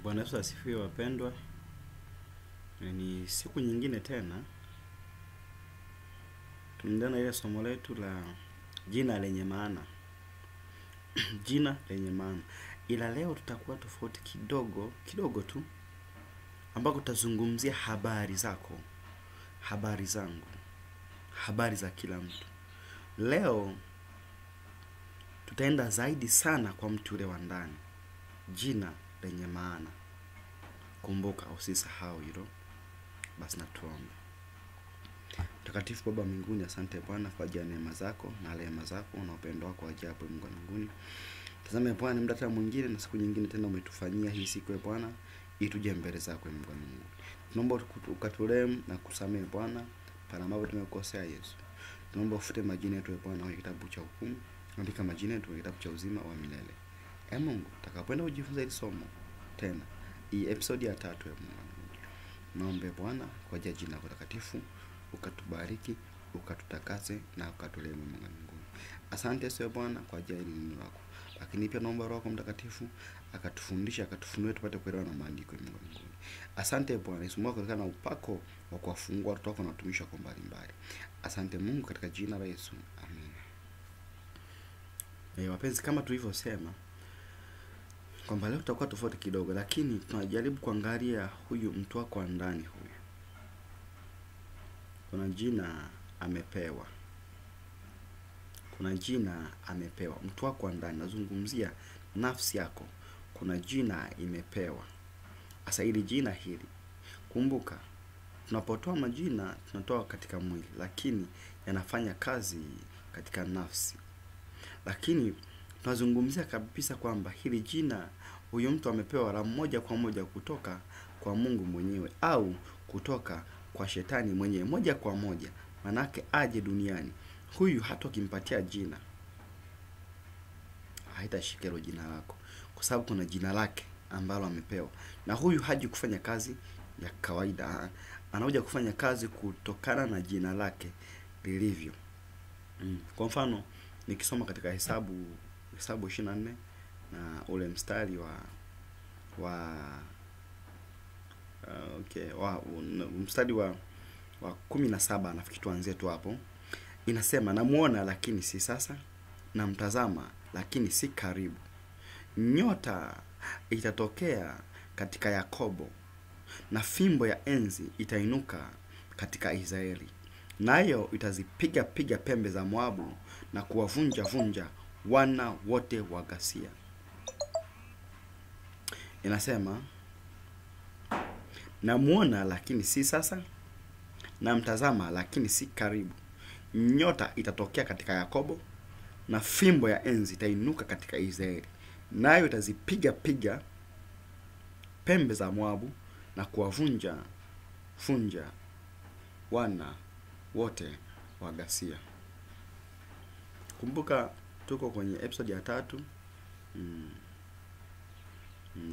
Bwana Yesu asifiwe wapendwa. Ni siku nyingine tena. Tunaendelea na ile somo letu la jina lenye maana. Jina lenye maana. Ila leo tutakuwa tofauti kidogo tu, ambako tutazungumzia habari zako, habari zangu, habari za kila mtu. Leo tutaenda zaidi sana kwa mtu ule wa ndani. Jina lenye maana. Kumbuka usisahau hilo. Basi na tuombe. Mtakatifu Baba mbinguni, asante Bwana kwa ajili ya neema zako na rehema zako na upendo wako ajabu Mungu mbinguni. Tazama Bwana, muda tena mwingine na siku nyingine tena umetufanyia hii siku Bwana, ili tuje mbele zako Mungu mbinguni. Tunaomba ukatulehemu na kusamehe Bwana pale ambapo tumekosea Yesu. Tunaomba ufute majina yetu Bwana kwenye kitabu cha hukumu, andika majina yetu kwenye kitabu cha uzima wa milele. Mungu, tutakapoenda kujifunza hili somo tena, hii episode ya 3 ya Mungu. Naomba Bwana kwa jina lako takatifu ukatubariki, ukatutakase na ukatulehemu Mungu mbinguni. Asante Yesu Bwana kwa ajili ya neno lako. Lakini pia naomba Roho Mtakatifu akatufundisha, akatufunue tupate kuelewa na maandiko Mungu mbinguni. Asante Bwana, Yesu mwako kana upako wa kuwafungua watu wako na watumishi wako mbalimbali. Asante Mungu katika jina la Yesu. Amen. Wapenzi, kama tulivyosema kwamba leo tutakuwa tofauti kidogo, lakini tunajaribu kuangalia huyu mtu wako wa ndani huyu. Kuna jina amepewa. Kuna jina amepewa. Mtu wako wa ndani, nazungumzia nafsi yako. Kuna jina imepewa. Asa hili jina hili, kumbuka, tunapotoa majina tunatoa katika mwili, lakini yanafanya kazi katika nafsi. Lakini tunazungumzia kabisa kwamba hili jina huyu mtu amepewa la moja kwa moja kutoka kwa Mungu mwenyewe au kutoka kwa shetani mwenyewe moja kwa moja. Manake aje duniani, huyu hata ukimpatia jina haitashikero jina lako, kwa sababu kuna jina lake ambalo amepewa. Na huyu haji kufanya kazi ya kawaida, anakuja kufanya kazi kutokana na jina lake lilivyo. Kwa mfano nikisoma katika Hesabu 24 na ule mstari mstari wa 17, nafikiri tuanzie tu hapo. Inasema, namuona lakini si sasa, na mtazama lakini si karibu. Nyota itatokea katika Yakobo, na fimbo ya enzi itainuka katika Israeli. Nayo itazipiga pembe za Moabu na kuwavunja wana wote wa Ghasia. Inasema, namuona lakini si sasa, na mtazama lakini si karibu. Nyota itatokea katika Yakobo, na fimbo ya enzi itainuka katika Israeli. Nayo itazipiga pembe za Moabu na kuwavunja wana wote wa Ghasia. Kumbuka tuko kwenye episode ya 3.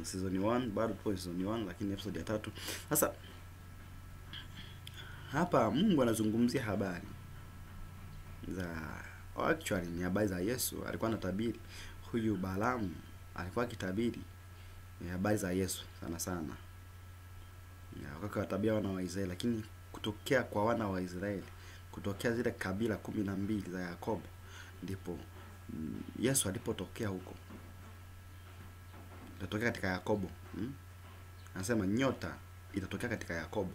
Season 1, bado tuko season 1 lakini episode ya 3. Sasa hapa Mungu anazungumzia habari za, actually ni habari za Yesu. Alikuwa anatabiri, huyu Balaam alikuwa akitabiri habari za Yesu sana. Wakati tabia wana wa Israeli, lakini kutokea kwa wana wa Israeli, kutokea zile kabila 12 za Yakobo, ndipo Yesu alipotokea huko. Itatokea katika Yakobo. Anasema nyota itatokea katika Yakobo.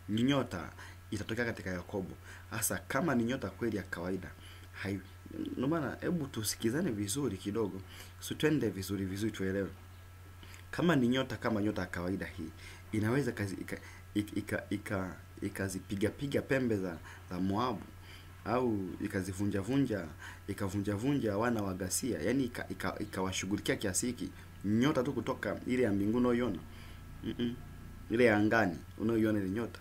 Nyota itatokea katika Yakobo. Hasa kama ni nyota kweli ya kawaida, ndio maana hebu tusikizane vizuri kidogo, twende vizuri tuelewe. Kama ni nyota, kama nyota ya kawaida hii, inaweza ikazipiga pembe za Moabu, au ikavunja wana wa Ghasia, yani ikawashughulikia kiasi hiki. Nyota tu kutoka ile ya mbinguni unayoiona, ile ya angani unayoiona ile nyota,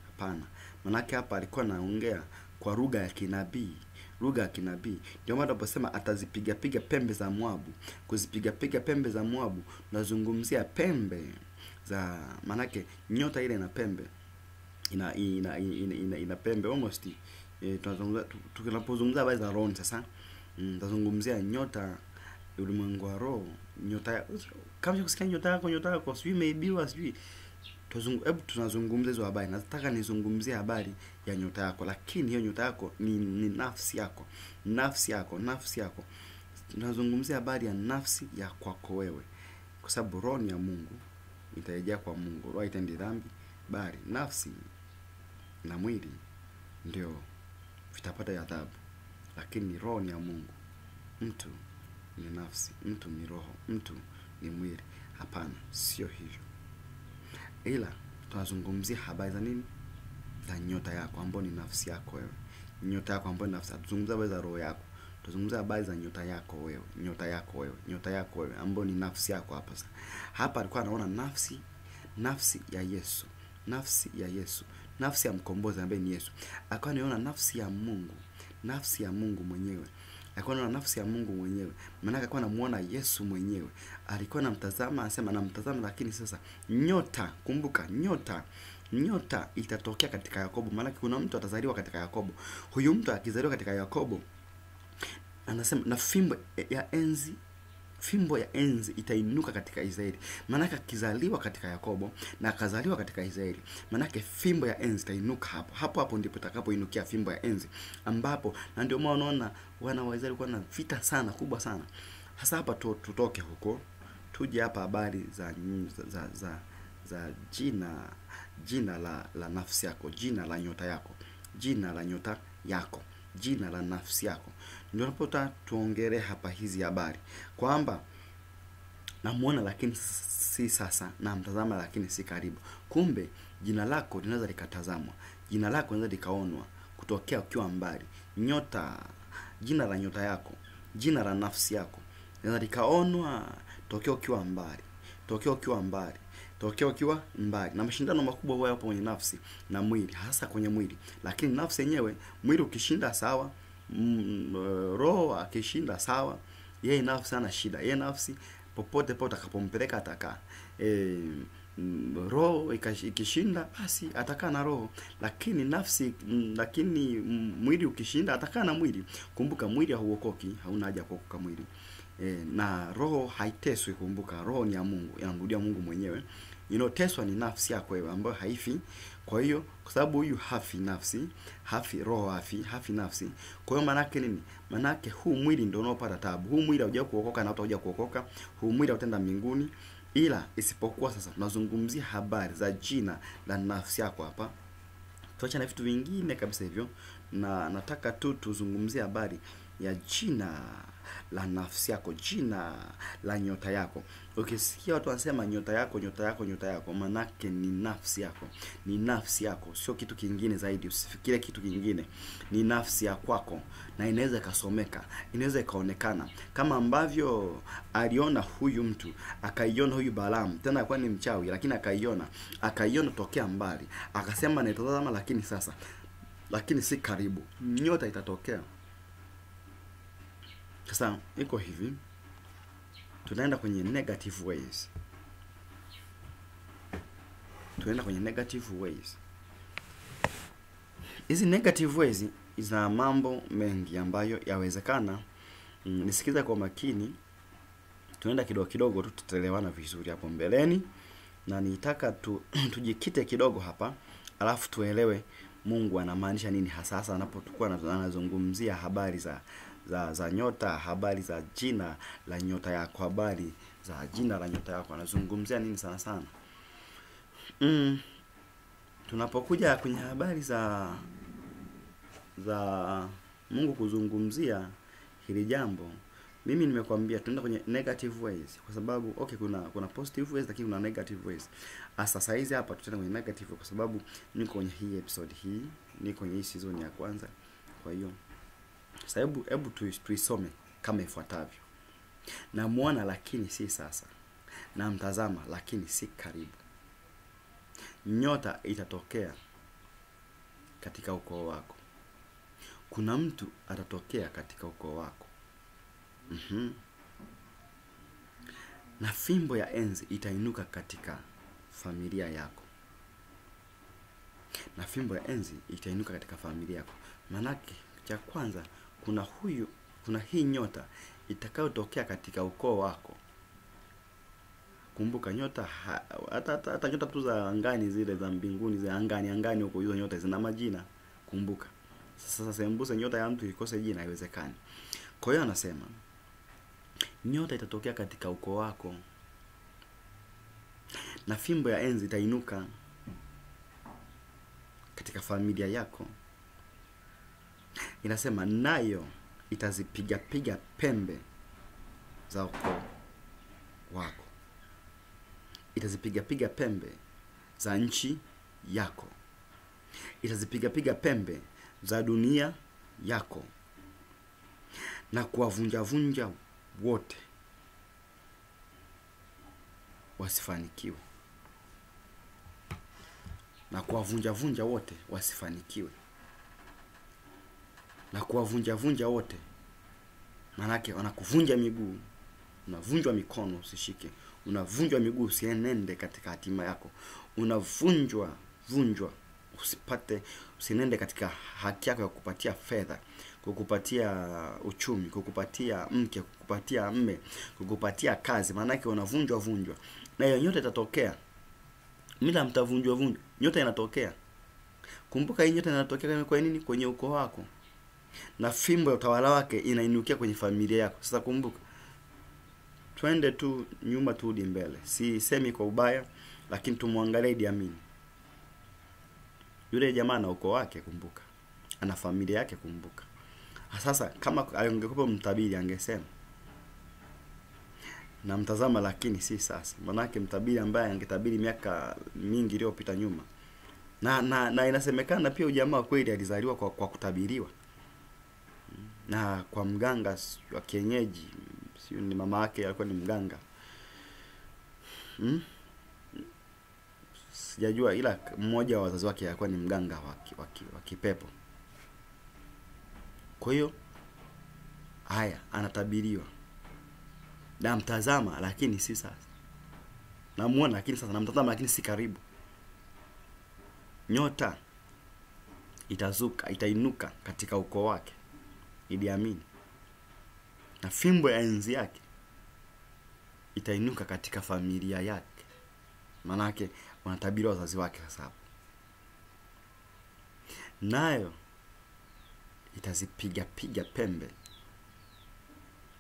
hapana. Manake hapa alikuwa anaongea kwa lugha ya kinabii. Ndio maana tunaposema atazipiga pembe za Moabu. Kuzipiga pembe za Moabu, nazungumzia pembe za, manake nyota ile ina pembe, ina pembe almost. Tunapozungumza habari za roho sasa, tutazungumzia nyota ulimwengu wa roho kama kusikia nyota yako sijui imeibiwa sijui, hebu tunazungumza hizo habari. Nataka nizungumzie habari ya nyota yako, lakini hiyo nyota yako ni nafsi yako. Nafsi yako. Tunazungumzia habari ya nafsi ya kwako wewe. Kwa sababu roho ni ya Mungu, itarejea kwa Mungu. Roho haitendi dhambi, bali nafsi na mwili ndio vitapata adhabu. Lakini roho ni ya Mungu. Mtu ni nafsi, mtu ni roho, mtu ni mwili. Hapana, sio hivyo. Ila tunazungumzia habari za nini? Za nyota yako ambayo ni nafsi yako wewe. Nyota yako ambayo ni nafsi. Tuzungumza habari za roho yako. Tuzungumza habari za nyota yako wewe. Nyota yako wewe ambayo ni nafsi yako hapa sasa. Hapa alikuwa anaona nafsi ya Yesu. Nafsi ya mkombozi ambaye ni Yesu. Alikuwa anaona nafsi ya Mungu mwenyewe. Alikuwa anaona nafsi ya Mungu mwenyewe. Maana alikuwa anamuona Yesu mwenyewe. Alikuwa anamtazama, anasema namtazama, lakini sasa nyota, kumbuka nyota itatokea katika Yakobo. Maana kuna mtu atazaliwa katika Yakobo. Huyu mtu akizaliwa katika Yakobo, anasema na fimbo ya enzi itainuka katika Israeli. Maana akizaliwa katika Yakobo na akazaliwa katika Israeli, maana fimbo ya enzi itainuka hapo ndipo itakapoinukia fimbo ya enzi, ambapo na ndio maana unaona wana wa Israeli kwa na vita sana kubwa sana. Sasa hapa tutoke huko tuje hapa habari za jina la nafsi yako, jina la nyota yako, jina la nafsi yako. Ndio tunapota tuongelee hapa hizi habari kwamba namuona lakini si sasa, na mtazama lakini si karibu. Kumbe jina lako linaweza likatazamwa, jina lako linaweza likaonwa kutokea ukiwa mbali. Jina la nyota yako, jina la nafsi yako linaweza likaonwa tokea ukiwa mbali. Na mashindano makubwa huwa hapo kwenye nafsi na mwili, hasa kwenye mwili. Lakini nafsi yenyewe, mwili ukishinda sawa, roho akishinda sawa, yeye nafsi hana shida. Yeye nafsi popote utakapompeleka atakaa. Roho ikishinda basi atakaa na roho, lakini mwili ukishinda atakaa na mwili. Kumbuka mwili hauokoki, hauna haja kuokoka mwili. Na roho haiteswi. Kumbuka roho ni ya Mungu, inamrudia Mungu mwenyewe. Inoteswa ni nafsi yako wewe ambayo haifi. Kwa hiyo kwa sababu huyu hafi nafsi, roho hafi nafsi. Kwa hiyo maana yake nini? Maana yake huu mwili ndio unaopata taabu. Huu mwili hauja kuokoka na utakuja kuokoka. Huu mwili hautaenda mbinguni, ila isipokuwa sasa tunazungumzia habari za jina la nafsi yako hapa. Tuacha na vitu vingine kabisa hivyo, na nataka tu tuzungumzie habari ya jina la nafsi yako, jina la nyota yako. Ukisikia watu wanasema nyota yako, manake ni nafsi yako, sio kitu kingine zaidi. Usifikirie kitu kingine, ni nafsi ya kwako, na inaweza ikasomeka, inaweza ikaonekana kama ambavyo aliona huyu mtu, akaiona huyu Balaam, tena alikuwa ni mchawi, lakini akaiona tokea mbali, akasema naitazama lakini si karibu. Nyota itatokea. Sasa iko hivi, tunaenda kwenye negative ways. Hizi negative ways zina mambo mengi ambayo yawezekana. Nisikiza kwa makini, tunaenda kidogo tu, tutaelewana vizuri hapo mbeleni, na nitaka tujikite kidogo hapa, alafu tuelewe Mungu anamaanisha nini hasa anapokuwa anazungumzia habari za nyota, habari za jina la nyota yako, habari za jina la nyota yako, anazungumzia nini sana. Tunapokuja kwenye habari za Mungu kuzungumzia hili jambo, mimi nimekwambia tunaenda kwenye negative ways, kwa sababu kuna positive ways, lakini kuna negative ways. Sasa hizi hapa tutaenda kwenye negative kwa sababu niko kwenye hii episode hii, niko kwenye hii season ya kwanza. Kwa hiyo sasa hebu tuisome kama ifuatavyo. Namuona lakini si sasa, na mtazama lakini si karibu. Nyota itatokea katika ukoo wako. Kuna mtu atatokea katika ukoo wako. Na fimbo ya enzi itainuka katika familia yako. Manake cha kwanza, kuna hii nyota itakayotokea katika ukoo wako. Kumbuka nyota hata nyota tu za angani zile za mbinguni za angani huko, hizo nyota zina majina. Kumbuka. Sasa sembuse nyota ya mtu ikose jina, haiwezekani. Kwa hiyo anasema nyota itatokea katika ukoo wako, na fimbo ya enzi itainuka katika familia yako. Inasema nayo itazipiga pembe za ukoo wako, itazipiga pembe za nchi yako, itazipiga pembe za dunia yako, na kuwavunja wote wasifanikiwe, na kuwavunja wote wasifanikiwe, na kuwavunja wote, manake wanakuvunja miguu, unavunjwa mikono usishike, unavunjwa miguu usienende katika hatima yako, unavunjwa usinende katika haki yako ya kukupatia fedha, kukupatia uchumi, kukupatia mke, kukupatia mme, kukupatia kazi, manake unavunjwa. Na hiyo nyota itatokea. Mila mtavunjwa, nyota inatokea. Kumbuka hii nyota inatokea kwa nini? Kwenye ukoo wako. Na fimbo ya utawala wake inainukia kwenye familia yako. Sasa kumbuka, twende tu nyuma turudi mbele. Si semi kwa ubaya, lakini tumwangalie Idi Amin. Yule jamaa na ukoo wake, kumbuka. Ana familia yake, kumbuka. Sasa kama angekuwa mtabiri angesema na mtazama, lakini si sasa. Manake mtabiri ambaye angetabiri miaka mingi iliyopita nyuma. Na inasemekana pia ujamaa kweli alizaliwa kwa kutabiriwa. Na kwa mganga wa kienyeji, sio ni mama yake alikuwa ni mganga. Sijajua, ila mmoja wa wazazi wake alikuwa ni mganga wa kipepo. Kwa hiyo haya anatabiriwa. Na mtazama lakini si sasa. Namuona lakini sasa, namtazama lakini si karibu. Nyota itainuka katika ukoo wake Idi Amin. Na fimbo ya enzi yake itainuka katika familia yake. Manake wanatabiri wazazi wake sasa hapo. Nayo itazipiga pembe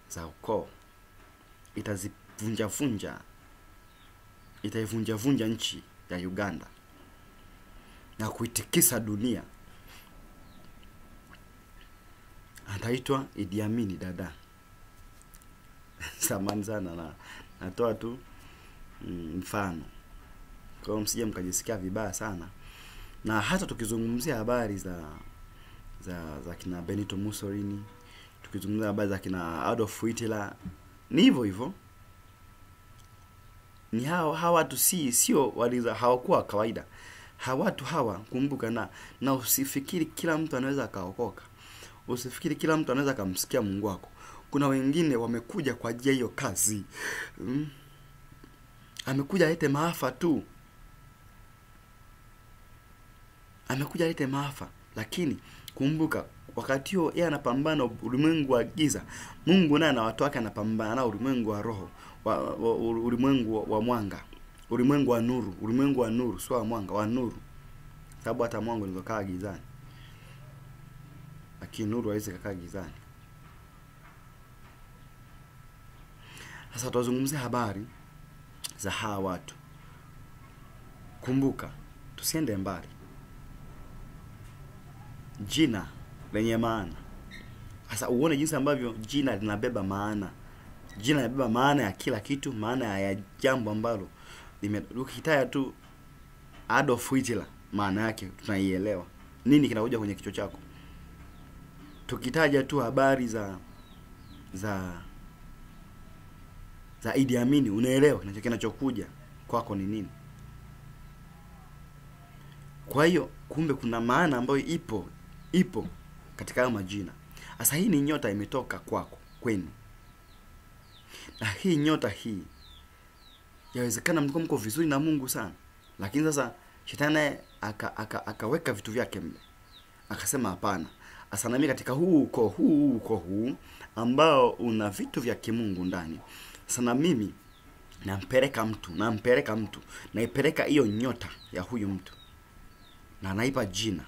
za ukoo, itaivunja nchi ya Uganda na kuitikisa dunia. Ataitwa Idi Amin dada. Samahani sana, na natoa tu mfano. Kwa hiyo msije mkajisikia vibaya sana. Na hata tukizungumzia habari za kina Benito Mussolini, tukizungumzia habari za kina Adolf Hitler, ni hivyo. Ni hawa watu sio hawakuwa kawaida. Hawa watu hawa, kumbuka, na usifikiri kila mtu anaweza akaokoka. Usifikiri kila mtu anaweza kumsikia Mungu wako. Kuna wengine wamekuja kwa ajili hiyo kazi. Amekuja alete maafa tu. Amekuja alete maafa, lakini kumbuka wakati huo yeye anapambana ulimwengu wa giza, Mungu naye na watu wake anapambana na ulimwengu wa roho, ulimwengu wa mwanga, ulimwengu wa nuru, sio wa mwanga, wa nuru. Sababu hata mwanga ulizokaa gizani, lakini nuru haiwezi kukaa gizani. Sasa tutazungumzia habari za hawa watu. Kumbuka, tusiende mbali. Jina lenye maana. Sasa uone jinsi ambavyo jina linabeba maana. Jina linabeba maana ya kila kitu, maana ya jambo ambalo ukitaja tu Adolf Hitler, maana yake tunaielewa. Nini kinakuja kwenye kichwa chako? Tukitaja tu habari za Idi Amin, unaelewa kinachokuja kwako ni nini. Kwa hiyo kumbe kuna maana ambayo ipo katika hayo majina. Sasa hii ni nyota imetoka kwenu. Na hii nyota hii, yawezekana mko vizuri na Mungu sana, lakini sasa shetani akaweka vitu vyake mle. Akasema hapana. Sasa na mimi katika huu ambao una vitu vya kimungu ndani. Sasa na mimi nampeleka mtu, naipeleka hiyo nyota ya huyu mtu, na naipa jina.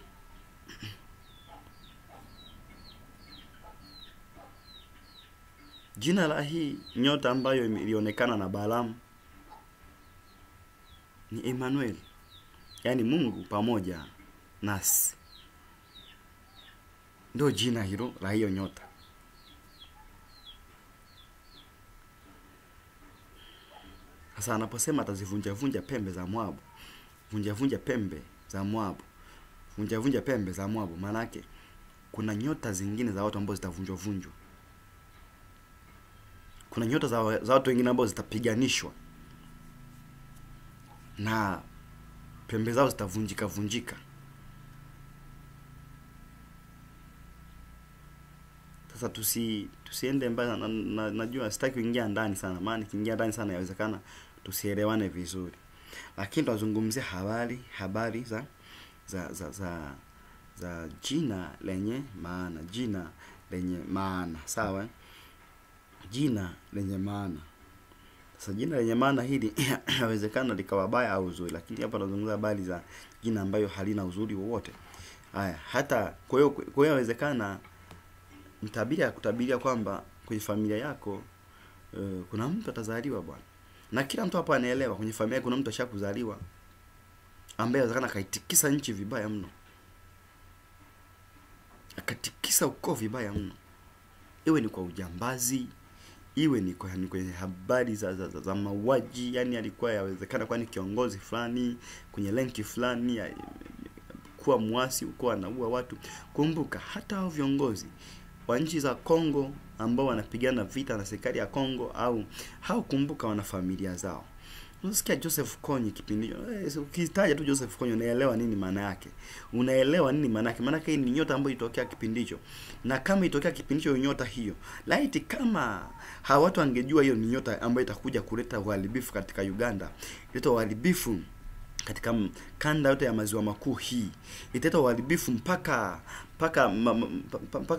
Jina la hii nyota ambayo ilionekana na Balaamu ni Emmanuel, yaani Mungu pamoja nasi. Ndio jina hilo la hiyo nyota. Sasa anaposema atazivunja pembe za Moabu, vunja pembe za Moabu, vunja pembe za Moabu, maana yake kuna nyota zingine za watu ambao zitavunjwa. Kuna nyota za watu wengine ambao zitapiganishwa na pembe zao zitavunjika. Sasa tusiende mbali, najua sitaki kuingia ndani sana, maana nikiingia ndani sana yawezekana tusielewane vizuri. Lakini tunazungumzia habari za jina lenye maana, sawa? Jina lenye maana. Sasa jina lenye maana hili inawezekana likawa baya au uzuri, lakini hapa tunazungumza habari za jina ambayo halina uzuri wowote. Haya, hata kwa hiyo inawezekana kutabiria kwamba kwenye familia yako kuna mtu atazaliwa bwana. Na kila mtu hapa anaelewa kwenye familia kuna mtu ashakuzaliwa ambaye inawezekana kaitikisa nchi vibaya mno. Akatikisa ukoo vibaya mno. Iwe ni kwa ujambazi, iwe ni kwa habari za mauaji, yani alikuwa yawezekana kwa ni kiongozi fulani kwenye lenki fulani kuwa muasi, uko anaua watu. Kumbuka hata hao viongozi wa nchi za Kongo ambao wanapigana vita na serikali ya Kongo au kumbuka wana familia zao. Unasikia Joseph Kony kipindi hicho. Ukitaja tu Joseph Kony unaelewa nini maana yake. Unaelewa nini maana yake? Maana yake ni nyota ambayo ilitokea kipindi hicho. Na kama ilitokea kipindi hicho nyota hiyo, laiti kama hawa watu wangejua hiyo ni nyota ambayo itakuja kuleta uharibifu katika Uganda, ileta uharibifu katika kanda yote ya maziwa makuu hii, italeta uharibifu mpaka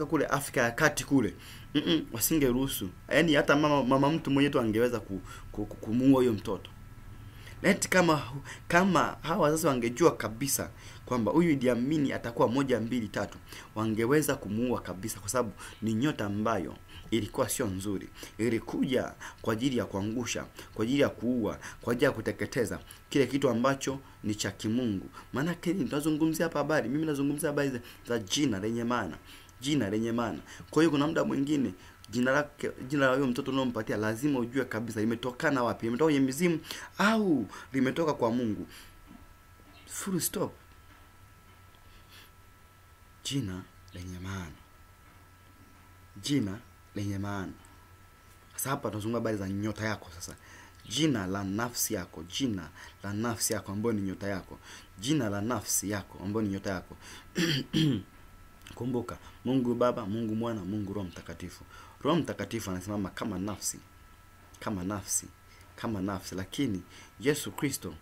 kule Afrika ya Kati kule. Wasingeruhusu. Yaani hata mama mtu mwenyewe tu angeweza kumuua huyo mtoto. Laiti kama hawa wazazi wangejua kabisa kwamba huyu Idi Amin atakuwa 1 2 3, wangeweza kumuua kabisa, kwa sababu ni nyota ambayo ilikuwa sio nzuri. Ilikuja kwa ajili ya kuangusha, kwa ajili ya kuua, kwa ajili ya kuteketeza kile kitu ambacho ni cha kimungu. Maana tunazungumzia hapa habari, mimi nazungumzia habari za jina lenye maana. Jina lenye maana. Kwa hiyo kuna muda mwingine jina la huyo mtoto unaompatia lazima ujue kabisa limetokana wapi. Limetoka kwenye mizimu au limetoka kwa Mungu. Full stop. Jina lenye maana. Jina lenye maana. Sasa hapa tunazungumza habari za nyota yako sasa. Jina la nafsi yako, jina la nafsi yako ambayo ni nyota yako. Jina la nafsi yako ambayo ni nyota yako. Kumbuka, Mungu Baba, Mungu Mwana, Mungu Roho Mtakatifu. Roho Mtakatifu anasimama kama nafsi, lakini Yesu Kristo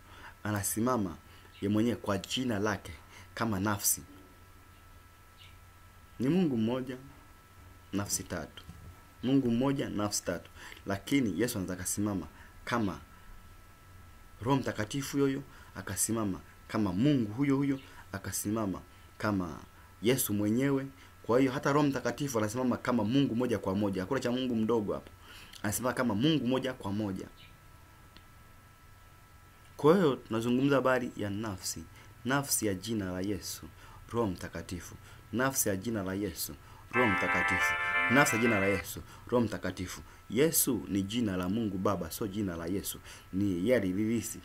anasimama yeye mwenyewe kwa jina lake kama nafsi. Ni Mungu mmoja, nafsi tatu. Mungu mmoja, nafsi tatu. Lakini Yesu anaweza kusimama kama Roho Mtakatifu huyo, akasimama kama Mungu huyo, akasimama kama Yesu mwenyewe. Kwa hiyo hata Roho Mtakatifu anasimama kama Mungu moja kwa moja. Hakuna cha Mungu mdogo hapo. Anasimama kama Mungu moja kwa moja. Kwa hiyo tunazungumza habari ya nafsi. Nafsi ya jina la Yesu, Roho Mtakatifu. Nafsi ya jina la Yesu, Roho Mtakatifu. Nafsi ya jina la Yesu, Roho Mtakatifu. Yesu ni jina la Mungu Baba, sio jina la Yesu. Ni yeye alilisi.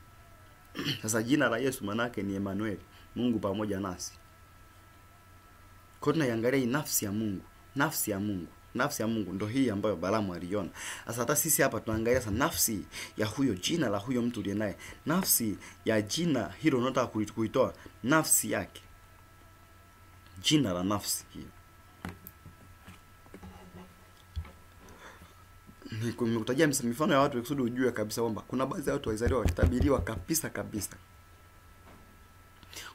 Sasa jina la Yesu maana yake ni Emmanuel, Mungu pamoja nasi. Kwa tunaiangalia hii nafsi ya Mungu, nafsi ya Mungu. Nafsi ya Mungu ndio hii ambayo Balaamu aliona. Sasa hata sisi hapa tunaangalia sasa nafsi ya huyo, jina la huyo mtu aliye naye. Nafsi ya jina hilo unataka kuitoa, nafsi yake. Jina la nafsi hiyo. Nimekutajia mifano ya watu kusudi ujue kabisa kwamba kuna baadhi ya watu walizaliwa wakitabiriwa kabisa.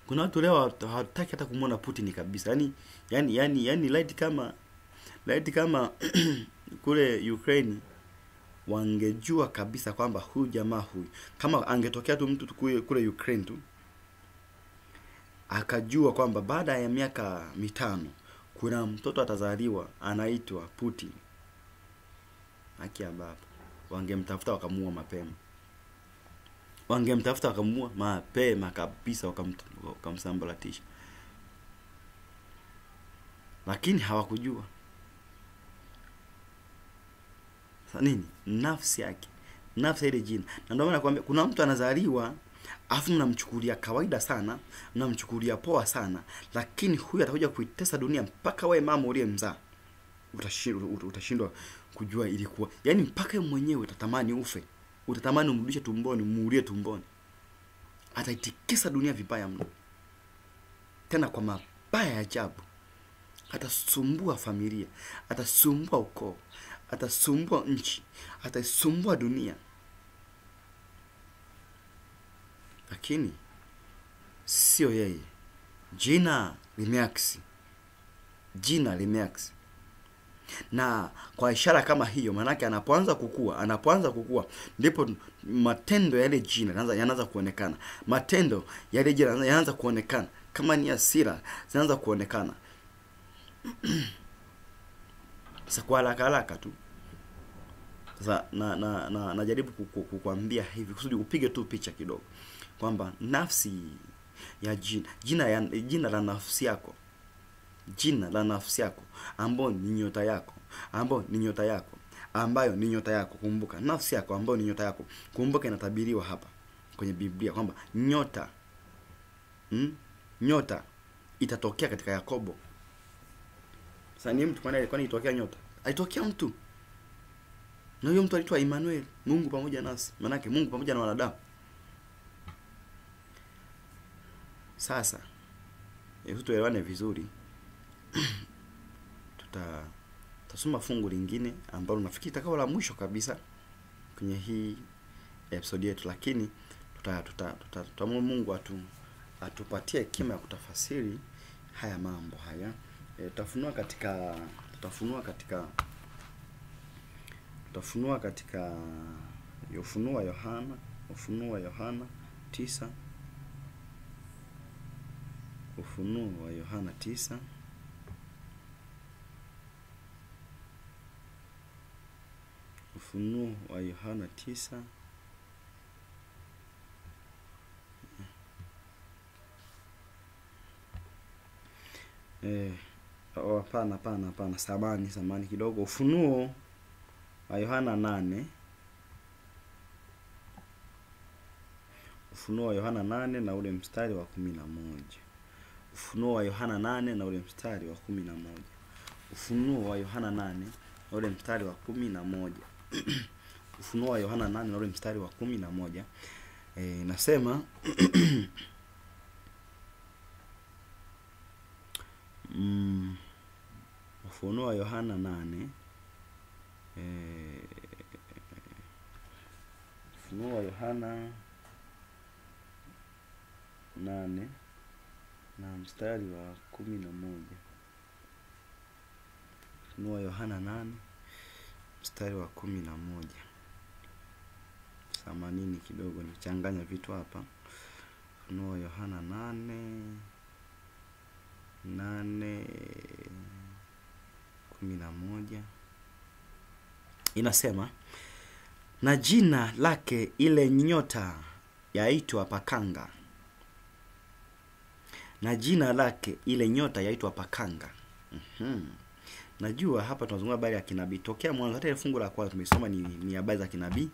Kuna watu leo hawataki hata kumuona Putin kabisa. Yaani light kama kule Ukraine wangejua kabisa kwamba huyu jamaa huyu, kama angetokea tu mtu kule Ukraine tu akajua kwamba baada ya miaka 5 kuna mtoto atazaliwa anaitwa Putin, haki ya baba, wangemtafuta wakamuua mapema. Wangemtafuta wakamuua mapema kabisa, wakamsambaratisha. Lakini hawakujua. Sasa nini? Nafsi yake. Nafsi ile jina. Na ndio maana nakwambia kuna mtu anazaliwa afu mnamchukulia kawaida sana, mnamchukulia poa sana, lakini huyu atakuja kuitesa dunia mpaka wewe mama uliyemzaa utashindwa kujua ilikuwa. Yaani mpaka wewe mwenyewe utatamani ufe. Utatamani umrudishe tumboni, muulie tumboni. Ataitikisa dunia vibaya mno. Tena kwa mabaya ya ajabu. Atasumbua familia, atasumbua ukoo, atasumbua nchi, atasumbua dunia. Lakini sio yeye. Jina limeaksi. Jina limeaksi. Na kwa ishara kama hiyo, manake anapoanza kukua ndipo matendo yale jina yanaanza kuonekana. Matendo yale jina yanaanza kuonekana. Kama ni hasira zinaanza kuonekana. Sasa kwa haraka tu. Sasa najaribu kukuambia hivi kusudi upige tu picha kidogo kwamba nafsi ya jina la nafsi yako, jina la nafsi yako ambayo ni nyota yako, ambayo ni nyota yako. Kumbuka nafsi yako ambayo ni nyota yako, kumbuka inatabiriwa hapa kwenye Biblia kwamba nyota itatokea katika Yakobo. Sasa ni mtu kwani itokea nyota? Aitokea mtu. Na huyo mtu alitwa Emmanuel, Mungu pamoja nasi. Maana yake Mungu pamoja na wanadamu. Sasa hebu tuelewane vizuri. Tutasoma fungu lingine ambalo nafikiri itakuwa la mwisho kabisa kwenye hii episode yetu, lakini tutamwomba Mungu atupatie hekima ya kutafasiri haya mambo haya. Tutafunua katika Ufunuo wa Yohana 9. Ufunuo wa Yohana 9. Ufunuo wa Yohana 9. Hapana, samani kidogo. Ufunuo wa Yohana 8. Ufunuo wa Yohana 8 na ule mstari wa 11. Ufunuo wa Yohana 8 na ule mstari wa 11. Ufunuo wa Yohana 8 na ule mstari wa 11. Ufunuo wa Yohana 8 na ule mstari wa 11. Nasema Ufunuo wa Yohana 8. Ufunuo wa Yohana 8 na mstari wa 11. Ufunuo wa Yohana 8 mstari wa 11. Samanini kidogo nichanganya vitu hapa. Ufunuo wa Yohana 8:11 inasema, na jina lake ile nyota yaitwa Pakanga. Na jina lake ile nyota yaitwa Pakanga. Najua hapa tunazungumza habari ya kinabii. Tokea mwanzo hata ile fungu la kwanza tumesoma ni habari za kinabii.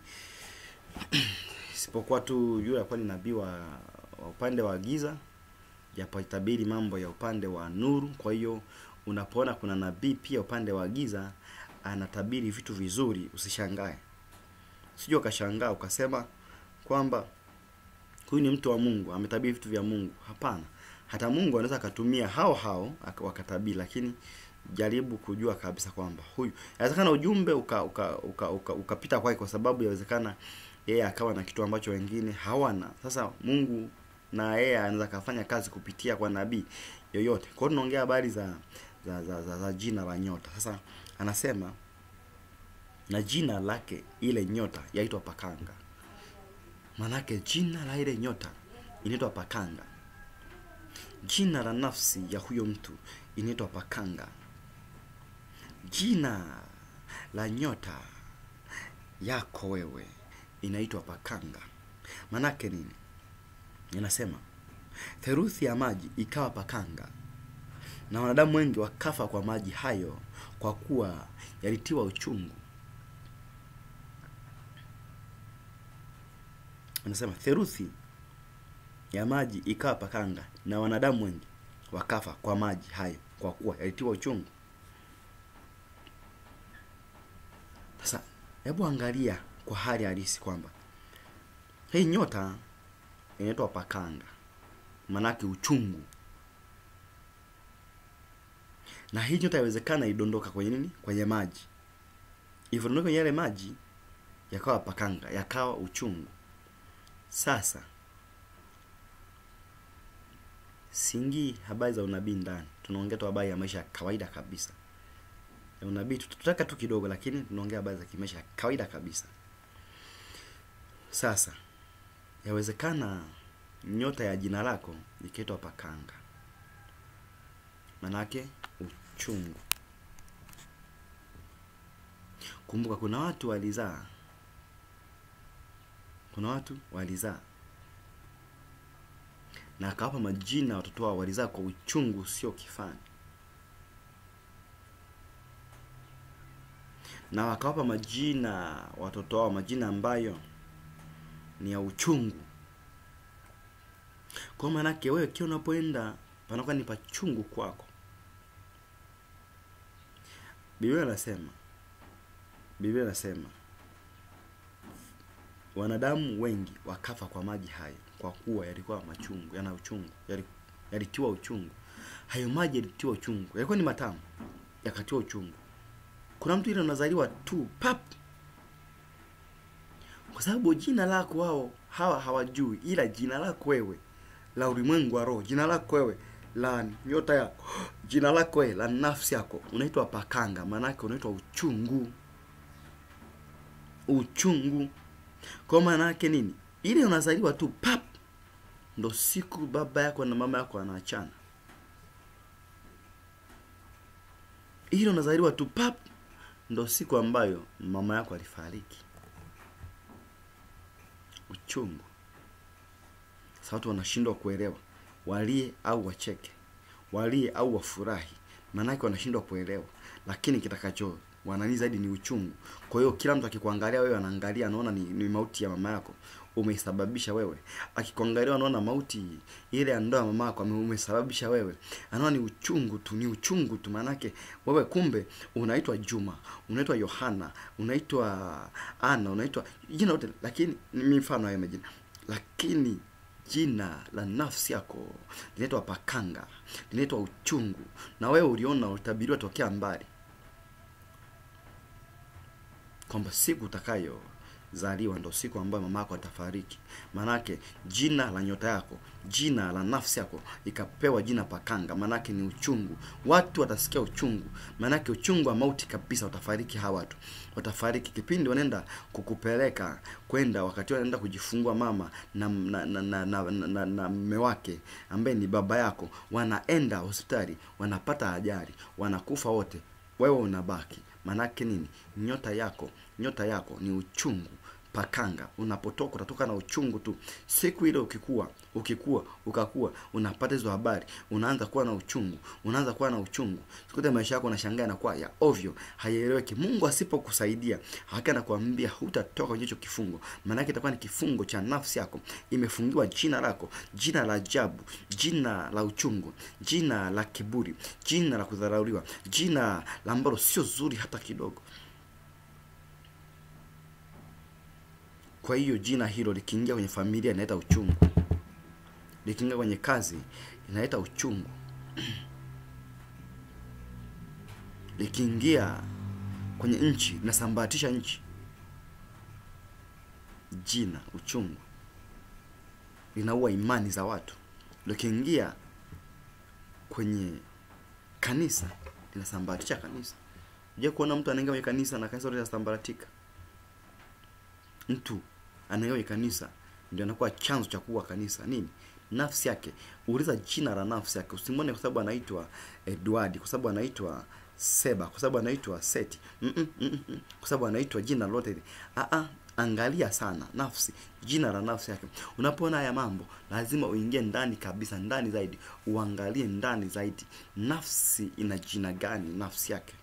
Isipokuwa tu yule alikuwa ni nabii wa upande wa giza, japo itabiri mambo ya upande wa nuru. Kwa hiyo unapoona kuna nabii pia upande wa giza anatabiri vitu vizuri, usishangae. Usije ukashangaa ukasema kwamba huyu ni mtu wa Mungu, ametabiri vitu vya Mungu. Hapana. Hata Mungu anaweza akatumia hao wakatabiri, lakini jaribu kujua kabisa kwamba huyu inawezekana ujumbe ukapita kwake kwa sababu inawezekana yeye akawa na kitu ambacho wengine hawana. Sasa Mungu na yeye anaweza kufanya kazi kupitia kwa nabii yoyote. Kwa hiyo tunaongea habari za jina la nyota. Sasa anasema na jina lake ile nyota yaitwa Pakanga. Manake jina la ile nyota inaitwa Pakanga. Jina la nafsi ya huyo mtu inaitwa Pakanga. Jina la nyota yako wewe inaitwa Pakanga. Manake nini? Inasema theruthi ya maji ikawa Pakanga, na wanadamu wengi wakafa kwa maji hayo, kwa kuwa yalitiwa uchungu. Anasema theruthi ya maji ikawa Pakanga, na wanadamu wengi wakafa kwa maji hayo, kwa kuwa yalitiwa uchungu. Sasa hebu angalia kwa hali halisi kwamba hii nyota inaitwa Pakanga, manake uchungu. Na hii nyota yawezekana idondoka kwenye nini? Kwenye maji. Ivondoka kwenye yale maji yakawa Pakanga, yakawa uchungu. Sasa singi habari za unabii ndani. Tunaongea tu habari ya maisha ya kawaida kabisa. Ya unabii tutaka tu kidogo, lakini tunaongea habari za kimaisha ya kawaida kabisa. Sasa yawezekana nyota ya jina lako ikaitwa Pakanga, manake uchungu. Kumbuka kuna watu walizaa na akawapa majina watoto wao, walizaa kwa uchungu sio kifani. Na wakawapa majina watoto wao majina ambayo ni ya uchungu. Kwa maana yake wewe kila unapoenda panakuwa ni pachungu kwako. Biblia inasema wanadamu wengi wakafa kwa maji hayo, kwa kuwa yalikuwa machungu, yana uchungu, yalitiwa uchungu. Hayo maji yalitiwa uchungu, yalikuwa ni matamu, yakatiwa uchungu. Kuna mtu ile unazaliwa tu pap, kwa sababu jina lako wao hawajui, ila jina lako wewe la ulimwengu wa roho, jina lako wewe la nyota yako, jina lako wewe la nafsi yako unaitwa Pakanga, maana yake unaitwa uchungu. Uchungu. Kwa maana yake nini? Ile unazaliwa tu pap, ndo siku baba yako na mama yako wanaachana. Ile unazaliwa tu pap, ndo siku ambayo mama yako alifariki. Uchungu. Sasa watu wanashindwa kuelewa, walie au wacheke, walie au wafurahi, maana yake wanashindwa kuelewa. Lakini kitakacho wanani zaidi ni uchungu. Kwa hiyo kila mtu akikuangalia wewe anaangalia anaona ni mauti ya mama yako umeisababisha wewe. Akikuangalia anaona mauti ile ya ndoa mama yako umesababisha wewe. Anaona ni uchungu tu, ni uchungu tu. Maana yake wewe kumbe unaitwa Juma, unaitwa Yohana, unaitwa Ana, unaitwa jina lote, lakini ni mifano ya majina. Lakini jina la nafsi yako linaitwa Pakanga, linaitwa uchungu. Na wewe uliona, utabiriwa tokea mbali kwamba siku utakayozaliwa ndo siku ambayo mama yako atafariki. Manake jina la nyota yako, jina la nafsi yako ikapewa jina Pakanga, manake ni uchungu. Watu watasikia uchungu, manake uchungu wa mauti kabisa. Watafariki hawa watu, watafariki kipindi wanaenda kukupeleka kwenda, wakati wanaenda kujifungua mama na mume wake ambaye ni baba yako, wanaenda hospitali, wanapata ajali, wanakufa wote, wewe unabaki. Manake nini? Nyota yako ni uchungu. Pakanga. Unapotoka utatoka na uchungu tu. Siku ile ukakua unapata hizo habari, unaanza kuwa na uchungu. Siku ile maisha yako unashangaa na kwa ya ovyo, haieleweki. Mungu asipokusaidia hakika kuambia hutatoka kwenye hicho kifungo. Maana yake itakuwa ni kifungo cha nafsi yako. Imefungiwa jina lako, jina la ajabu, jina la uchungu, jina la kiburi, jina la kudharauliwa, jina la ambalo sio zuri hata kidogo. Kwa hiyo jina hilo likiingia kwenye familia inaleta uchungu. Likiingia kwenye kazi inaleta uchungu. Likiingia kwenye nchi inasambatisha nchi. Jina uchungu linaua imani za watu. Likiingia kwenye kanisa linasambatisha kanisa. Je, kuona mtu anaingia kwenye kanisa na kanisa lote linasambaratika? Mtu anaingia kwenye kanisa ndio anakuwa chanzo cha kuwa kanisa. Nini? Nafsi yake. Uliza jina la nafsi yake. Usimwone kwa sababu anaitwa Edward, kwa sababu anaitwa Seba, kwa sababu anaitwa Seti, kwa sababu anaitwa jina lote. Angalia sana nafsi, jina la nafsi yake. Unapoona haya mambo, lazima uingie ndani kabisa, ndani zaidi, uangalie ndani zaidi. Nafsi ina jina gani nafsi yake?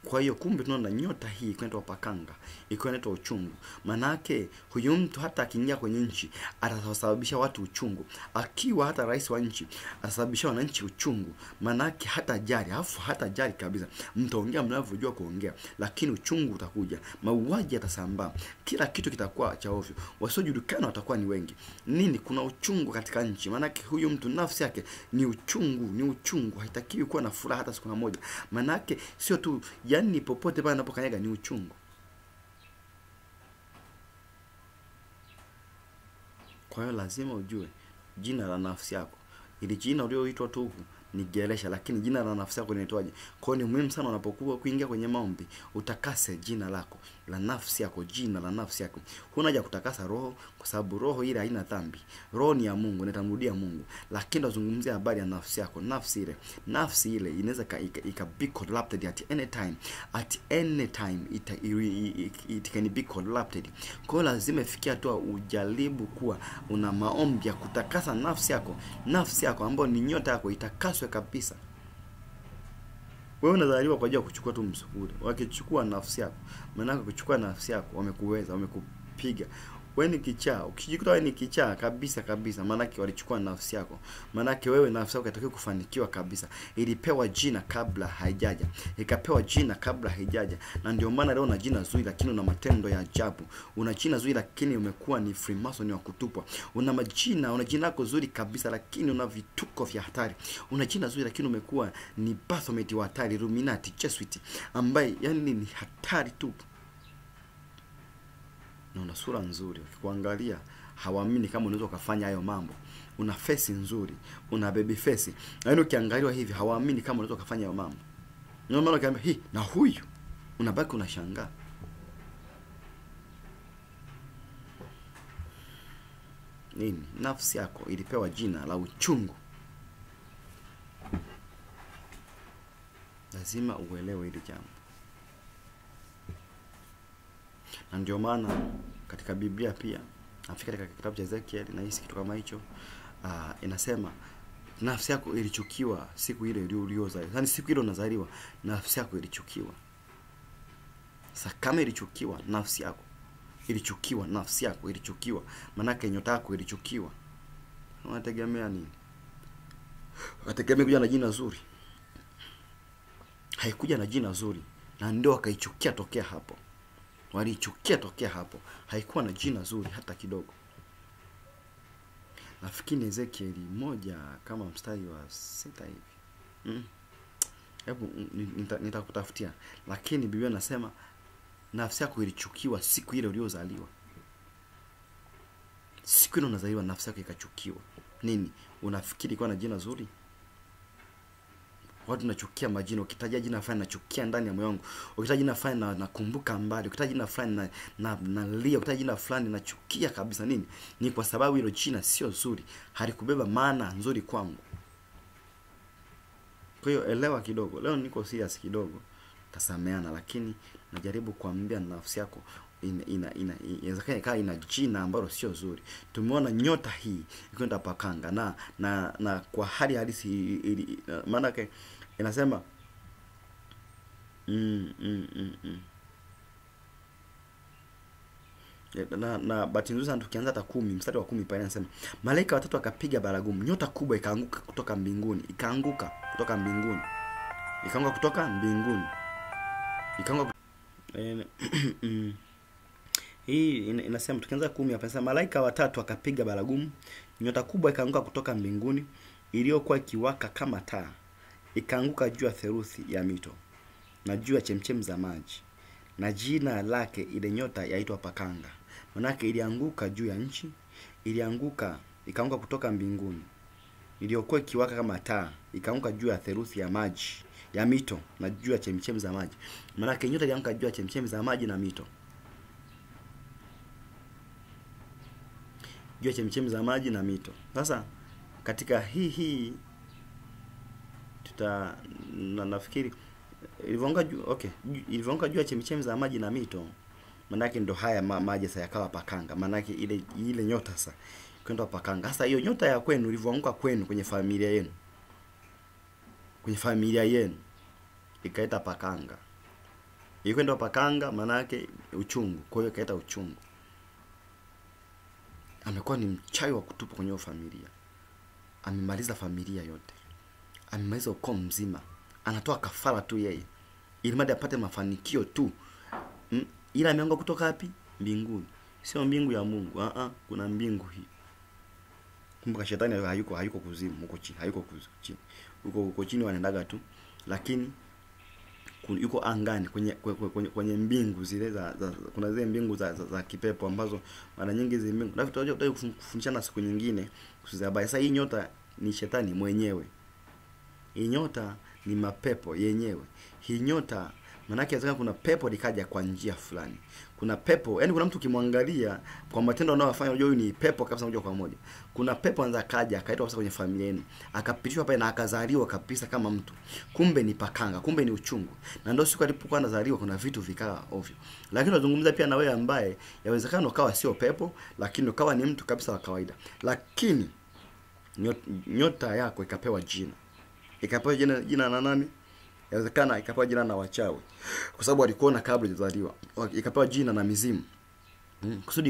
Kwa hiyo kumbe tunaona nyota hii inaitwa pakanga, iko inaitwa uchungu. Manake huyu mtu hata akiingia kwenye nchi atasababisha watu uchungu. Akiwa hata rais wa nchi atasababisha wananchi uchungu. Manake hata jari, hata jari kabisa. Mtaongea mnavyojua kuongea, lakini uchungu utakuja. Mauaji yatasambaa. Kila kitu kitakuwa cha ovyo. Wasiojulikana watakuwa ni wengi. Nini? Kuna uchungu katika nchi. Manake huyu mtu nafsi yake ni uchungu, ni uchungu. Haitakiwi kuwa na furaha hata siku moja. Manake sio tu yani popote pale anapokanyaga ni uchungu. Kwa hiyo lazima ujue jina la nafsi yako. Ili jina ulioitwa tu huku ni Geresha, lakini jina la nafsi yako linaitwaje? Kwa hiyo ni muhimu sana unapokuwa kuingia kwenye maombi, utakase jina lako la nafsi yako, jina la nafsi yako. Huna haja kutakasa roho, kwa sababu roho ile haina dhambi. Roho ni ya Mungu, inatamrudia Mungu. Lakini tunazungumzia habari ya nafsi yako. Nafsi ile inaweza be corrupted at any time. At any time it can be corrupted. Kwa hiyo lazima ifikie hatua ujaribu kuwa una maombi ya kutakasa nafsi yako. Nafsi yako ambayo ni nyota yako itakaswe kabisa. Wewe unazaliwa kwa ajili ya kuchukua tu msukule. Wakichukua nafsi yako, maana kuchukua nafsi yako wamekuweza, wamekupiga. Wewe ni kichaa. Ukijikuta wewe ni kichaa kabisa, maana yake walichukua nafsi yako. Maana yake wewe nafsi yako inatakiwa kufanikiwa kabisa. Ilipewa jina kabla haijaja. Ikapewa jina kabla haijaja. Na ndio maana leo una jina zuri lakini una matendo ya ajabu. Una jina zuri lakini umekuwa ni Freemason wa kutupwa. Una jina lako zuri kabisa lakini una vituko vya hatari. Una jina zuri lakini umekuwa ni Baphomet wa hatari, Illuminati, Jesuit, ambaye yani ni hatari tu. Na una sura nzuri, ukikuangalia hawaamini kama unaweza kufanya hayo mambo. Una face nzuri, una baby face. Yaani ukiangaliwa hivi hawaamini kama unaweza kufanya hayo mambo. Ndio maana ukiambia hii na huyu, unabaki unashangaa. Nini? Nafsi yako ilipewa jina la uchungu. Lazima uelewe hili jambo. Na ndio maana katika Biblia pia, afika katika kitabu cha Ezekiel na hisi kitu kama hicho, inasema nafsi yako ilichukiwa siku ile uliozaliwa. Yaani siku ile unazaliwa, nafsi yako ilichukiwa. Sasa kama ilichukiwa nafsi yako, ilichukiwa, maana yake nyota yako ilichukiwa. Unategemea nini? Unategemea kuja na jina zuri? Haikuja na jina zuri, na ndio akaichukia tokea hapo. Walichukia tokea hapo. Haikuwa na jina zuri hata kidogo. Nafikiri Ezekiel 1 kama mstari wa 6 hivi. Hebu nitakutafutia. Lakini Biblia inasema nafsi yako ilichukiwa siku ile uliozaliwa. Siku ile unazaliwa nafsi yako ikachukiwa. Nini? Unafikiri kwa na jina zuri? Watu nachukia majina. Ukitaja jina fulani nachukia ndani ya moyo wangu. Ukitaja jina fulani nakumbuka mbali. Ukitaja jina fulani nalia. Ukitaja jina fulani nachukia kabisa. Nini? Ni kwa sababu hilo jina sio zuri. Halikubeba maana nzuri kwangu. Kwa hiyo elewa kidogo. Leo niko serious kidogo. Tasameana, lakini najaribu kuambia nafsi yako inawezekana ina jina ambalo sio zuri. Tumeona nyota hii ikwenda pakanga na kwa hali halisi maana yake inasema na bahati nzuri sana tukianza hata 10 mstari wa 10 pale anasema malaika watatu akapiga baragumu, nyota kubwa ikaanguka kutoka mbinguni. Hii inasema tukianza 10 hapa inasema malaika watatu akapiga baragumu, nyota kubwa ikaanguka kutoka mbinguni iliyokuwa ikiwaka kama taa, ikaanguka juu ya theluthi ya mito na juu ya chemchem za maji. Na jina lake ile nyota yaitwa pakanga. Manake ilianguka juu ya nchi, ikaanguka kutoka mbinguni iliyokuwa ikiwaka kama taa, ikaanguka juu ya theluthi ya maji ya mito na juu ya chemchemi za maji. Maana nyota ilianguka juu ya chemchemi za maji na mito. Juu ya chemchemi za maji na mito. Sasa katika hii nafikiri ilivyoanguka juu, ilivyoanguka juu ya chemchemi za maji na mito, maana yake ndo haya maji sasa yakawa pakanga. Maana yake ile nyota sasa kwenda pakanga. Sasa hiyo nyota ya kwenu ilivyoanguka kwenu kwenye familia yenu, ikaita pakanga. Ikwenda pakanga maana yake uchungu. Kwa hiyo ikaita uchungu. Amekuwa ni mchawi wa kutupa kwenye familia. Amemaliza familia yote. Amemaliza ukoo mzima. Anatoa kafara tu yeye, ili mradi apate mafanikio tu. Ila ameanguka kutoka wapi? Mbinguni. Sio mbingu ya Mungu. Kuna mbingu hii. Kumbuka shetani hayuko kuzimu, huko chini, hayuko chini. Huko chini wanaendaga tu, lakini yuko angani kwenye mbingu zile kuna zile mbingu za kipepo ambazo mara nyingi zile mbingu. Na tutaje kufundishana siku nyingine kusizabaya. Sasa hii nyota ni shetani mwenyewe. Hii nyota ni mapepo yenyewe. Hii nyota maana yake kuna pepo likaja kwa njia fulani. Kuna pepo, yani kuna mtu kimwangalia kwa matendo anayofanya unajua huyu ni pepo kabisa moja kwa moja. Kuna pepo anza kaja akaitwa kabisa kwenye familia yenu. Akapitishwa pale na akazaliwa kabisa kama mtu. Kumbe ni pakanga, kumbe ni uchungu. Na ndio siku alipokuwa anazaliwa kuna vitu vikaa ovyo. Lakini tunazungumza pia na wewe ambaye yawezekana ukawa sio pepo, lakini ukawa ni mtu kabisa wa kawaida. Lakini nyota yako ikapewa jina. Ikapewa jina na nani? Yawezekana ikapewa jina na wachawi, kwa sababu alikuona kabla hajazaliwa. Ikapewa jina na mizimu. Kusudi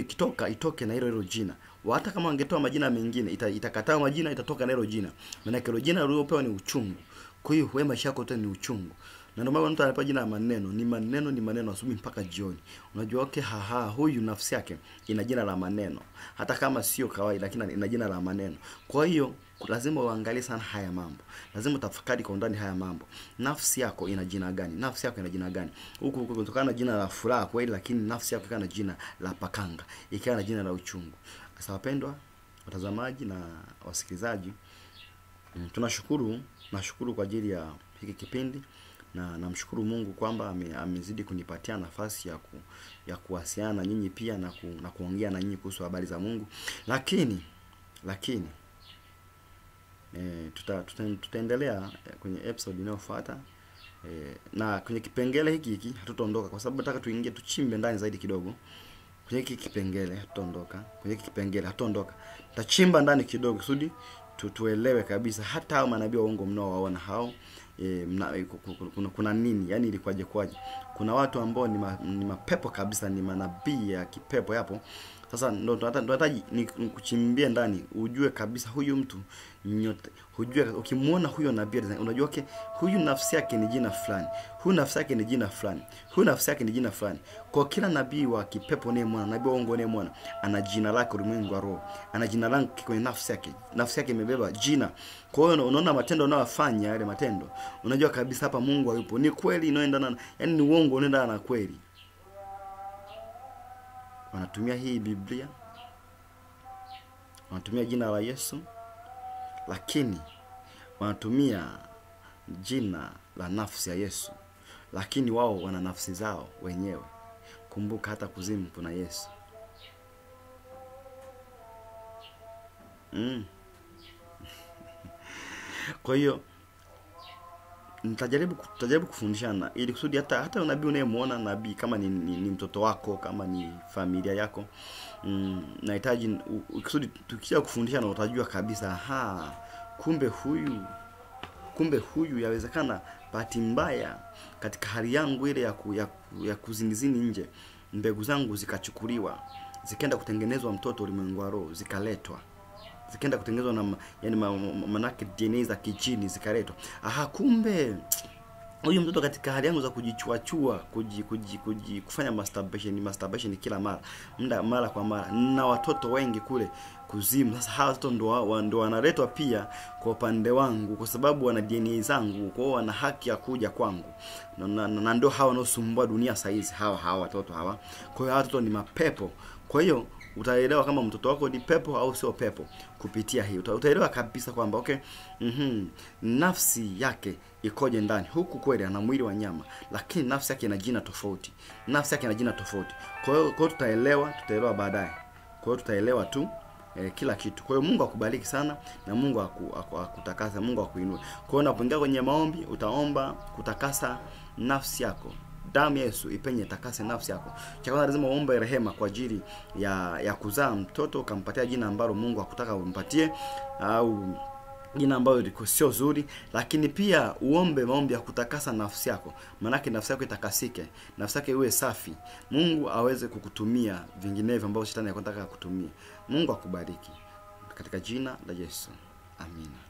itoke na hilo jina. Hata kama wangetoa majina mengine, itakataa majina, itatoka na hilo jina. Maana hilo jina uliopewa ni uchungu. Kwa hiyo wewe maisha yako yote ni uchungu. Na ndio maana mtu anapewa jina la maneno, ni maneno asubuhi mpaka jioni. Unajua huyu nafsi yake ina jina la maneno. Hata kama sio kawaida, lakini ina jina la maneno. Kwa hiyo lazima uangalie sana haya mambo. Lazima utafakari kwa undani haya mambo. Nafsi yako ina jina gani? Nafsi yako ina jina gani? Huku kutokana na jina la furaha kweli, lakini nafsi yako ikawa na jina la pakanga, ikawa na jina la uchungu. Sasa wapendwa watazamaji na wasikilizaji, nashukuru kwa ajili ya hiki kipindi, na namshukuru Mungu kwamba amezidi kunipatia nafasi ya kuwasiliana na nyinyi pia na kuongea na nyinyi kuhusu habari za Mungu. Lakini tutaendelea kwenye episode inayofuata, na kwenye kipengele hiki hatutaondoka, kwa sababu nataka tuchimbe ndani zaidi kidogo. Kwenye hiki kipengele hatutaondoka. Tutachimba ndani kidogo kusudi tuelewe kabisa hata hao manabii wa uongo mnaowaona hao, kuna nini, yani ilikuwaje. Kuna watu ambao ni mapepo kabisa, ni manabii ya kipepo yapo. Sasa ndo tunahitaji kuchimbia ndani ujue kabisa huyu mtu nyota. Ukimwona huyo nabii unajua huyu nafsi yake ni jina fulani. Huyu nafsi yake ni jina fulani. Huyu nafsi yake ni jina fulani. Kwa kila nabii wa kipepo unayemwona, nabii wa uongo unayemwona, ana jina lake ulimwengu wa roho. Ana jina lake kwenye nafsi yake. Nafsi yake imebeba jina. Kwa hiyo unaona matendo anayofanya, yale matendo, unajua kabisa hapa Mungu hayupo. Ni kweli inaendana, yani ni uongo unaendana na kweli. Wanatumia hii Biblia, wanatumia jina la Yesu, lakini wanatumia jina la nafsi ya Yesu, lakini wao wana nafsi zao wenyewe. Kumbuka hata kuzimu kuna Yesu. Kwa hiyo tutajaribu kufundishana ili kusudi hata nabii unayemuona nabii, kama ni mtoto wako, kama ni familia yako, nahitaji kusudi tukija kufundishana utajua kabisa kumbe huyu yawezekana bahati mbaya katika hali yangu ile ya kuzinizini nje, mbegu zangu zikachukuliwa, zikaenda kutengenezwa mtoto ulimwengu wa roho, zikaletwa, zikaenda kutengenezwa na yani manake DNA za kichini zikaletwa. Kumbe huyu mtoto katika hali yangu za kujichuachua, kufanya masturbation kila mara kwa mara, na watoto wengi kule kuzimu. Sasa hawa watoto ndo wanaletwa pia kwa upande wangu, kwa sababu wana DNA zangu, kwa hiyo wana haki ya kuja kwangu, na ndio hawa wanaosumbua dunia saizi, hawa watoto hawa. Kwa hiyo hawa watoto ni mapepo. Kwa hiyo utaelewa kama mtoto wako ni pepo au sio pepo kupitia hii. Utaelewa kabisa kwamba okay, nafsi yake ikoje ndani. Huku kweli ana mwili wa nyama, lakini nafsi yake ina jina tofauti. Nafsi yake ina jina tofauti. Kwa hiyo tutaelewa baadaye. Kwa hiyo tutaelewa tu kila kitu. Kwa hiyo Mungu akubariki sana na Mungu akutakasa, Mungu akuinue. Kwa hiyo unapoingia kwenye maombi utaomba kutakasa nafsi yako. Damu ya Yesu ipenye takase nafsi yako. Cha kwanza lazima uombe rehema kwa ajili ya kuzaa mtoto, ukampatia jina ambalo Mungu hakutaka umpatie au jina ambalo liko sio zuri, lakini pia uombe maombi ya kutakasa nafsi yako. Maana nafsi yako itakasike, nafsi yako iwe safi. Mungu aweze kukutumia vinginevyo ambavyo shetani anataka kukutumia. Mungu akubariki katika jina la Yesu. Amina.